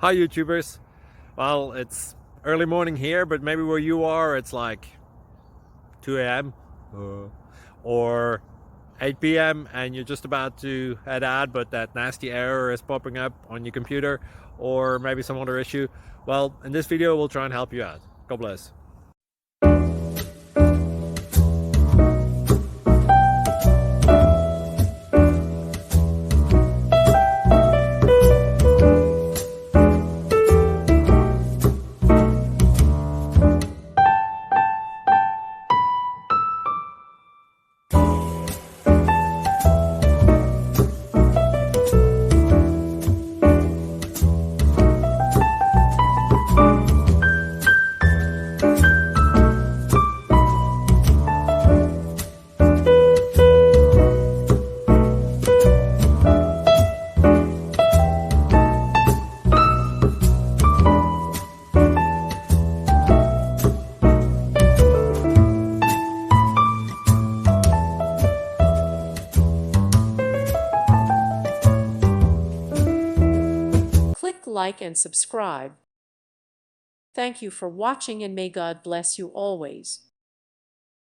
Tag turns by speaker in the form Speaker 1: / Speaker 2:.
Speaker 1: Hi YouTubers. Well, it's early morning here, but maybe where you are it's like 2 a.m. or 8 p.m. and you're just about to head out, but that nasty error is popping up on your computer, or maybe some other issue. Well, in this video we'll try and help you out. God bless.
Speaker 2: Click like and subscribe. Thank you for watching and may God bless you always.